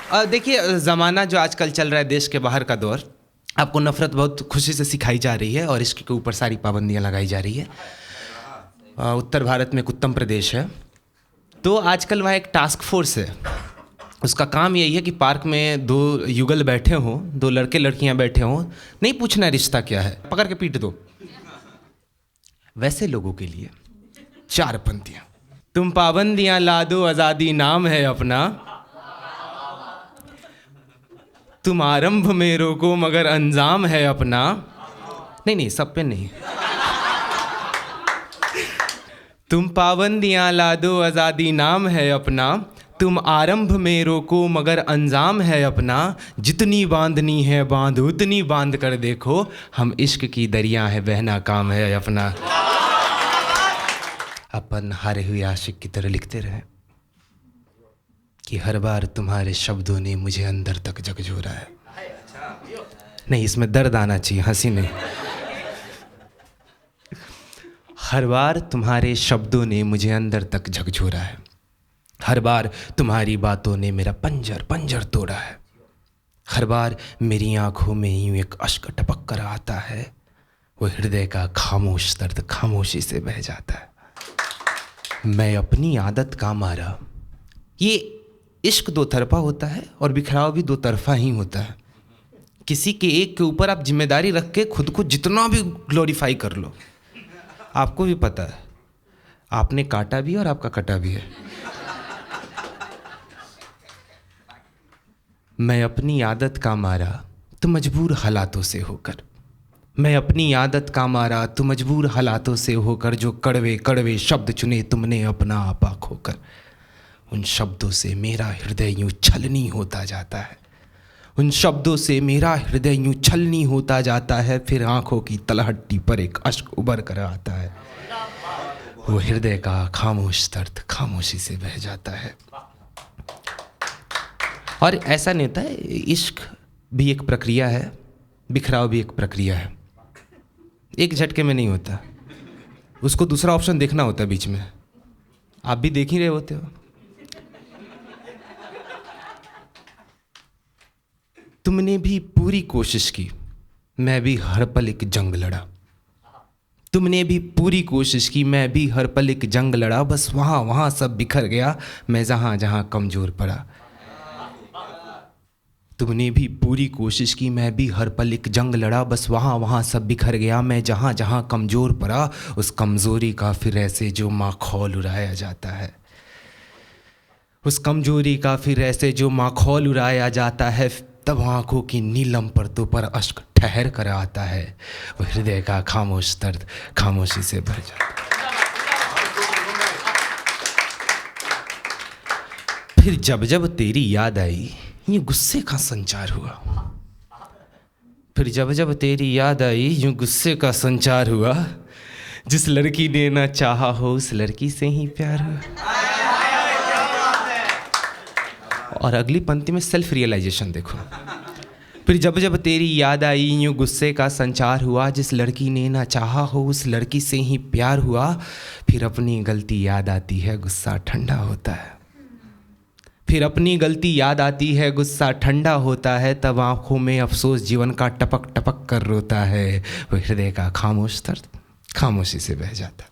देखिए, ज़माना जो आजकल चल रहा है, देश के बाहर का दौर, आपको नफ़रत बहुत खुशी से सिखाई जा रही है और इश्क के ऊपर सारी पाबंदियाँ लगाई जा रही है। उत्तर भारत में एक उत्तम प्रदेश है, तो आजकल वहाँ एक टास्क फोर्स है। उसका काम यही है कि पार्क में दो युगल बैठे हों, दो लड़के लड़कियाँ बैठे हों, नहीं पूछना रिश्ता क्या है, पकड़ के पीट दो। वैसे लोगों के लिए 4 पंक्तियाँ। तुम पाबंदियाँ ला दो, आज़ादी नाम है अपना, तुम आरंभ में रोको मगर अंजाम है अपना। नहीं, सब पे नहीं। तुम पाबंदियाँ ला दो, आज़ादी नाम है अपना, तुम आरंभ में रोको मगर अंजाम है अपना। जितनी बांधनी है बांध, उतनी बांध कर देखो, हम इश्क की दरिया है, बहना काम है अपना। अपन हारे हुए आशिक की तरह लिखते रहे कि हर बार तुम्हारे शब्दों ने मुझे अंदर तक झकझोरा है। नहीं, इसमें दर्द आना चाहिए, हंसी नहीं। हर बार तुम्हारे शब्दों ने मुझे अंदर तक झकझोरा है, हर बार तुम्हारी बातों ने मेरा पंजर पंजर तोड़ा है, हर बार मेरी आंखों में यूं एक अश्क टपक कर आता है, वो हृदय का खामोश दर्द खामोशी से बह जाता है। मैं अपनी आदत का मारा। ये इश्क दो तरफा होता है और बिखराव भी दो तरफा ही होता है। किसी के एक के ऊपर आप जिम्मेदारी रख के खुद को जितना भी ग्लोरीफाई कर लो, आपको भी पता है आपने काटा भी और आपका कटा भी है। मैं अपनी आदत का मारा तो मजबूर हालातों से होकर, मैं अपनी आदत का मारा तो मजबूर हालातों से होकर, जो कड़वे कड़वे शब्द चुने तुमने अपना आपा खोकर, उन शब्दों से मेरा हृदय यूं छलनी होता जाता है, उन शब्दों से मेरा हृदय यूं छलनी होता जाता है। फिर आंखों की तलहट्टी पर एक अश्क उबर कर आता है, वो हृदय का खामोश दर्द खामोशी से बह जाता है। और ऐसा नहीं होता है, इश्क भी एक प्रक्रिया है, बिखराव भी एक प्रक्रिया है, एक झटके में नहीं होता, उसको दूसरा ऑप्शन देखना होता है बीच में। आप भी देख ही रहे होते हो। तुमने भी पूरी कोशिश की, मैं भी हर पल एक जंग लड़ा, तुमने भी पूरी कोशिश की, मैं भी हर पल एक जंग लड़ा, बस वहाँ वहाँ सब बिखर गया, मैं जहाँ जहाँ कमज़ोर पड़ा। तुमने भी पूरी कोशिश की, मैं भी हर पल एक जंग लड़ा, बस वहाँ वहाँ सब बिखर गया, मैं जहाँ जहाँ कमज़ोर पड़ा। उस कमज़ोरी का फिर ऐसे जो माखौल उड़ाया जाता है, उस कमज़ोरी का फिर ऐसे जो माखौल उड़ाया जाता है, तब आँखों की नीलम परतों पर अश्क ठहर कर आता है, वो हृदय का खामोश दर्द खामोशी से भर जाता है। फिर जब जब तेरी याद आई, ये गुस्से का संचार हुआ। फिर जब जब तेरी याद आई, यूं गुस्से का संचार हुआ, जिस लड़की ने ना चाहा हो उस लड़की से ही प्यार हुआ। और अगली पंक्ति में सेल्फ रियलाइजेशन देखो। फिर जब जब तेरी याद आई, यूं गुस्से का संचार हुआ, जिस लड़की ने ना चाहा हो उस लड़की से ही प्यार हुआ। फिर अपनी गलती याद आती है, गुस्सा ठंडा होता है, फिर अपनी गलती याद आती है, गुस्सा ठंडा होता है, तब आंखों में अफसोस जीवन का टपक टपक कर रोता है, वो हृदय का खामोश दर्द खामोशी से बह जाता है।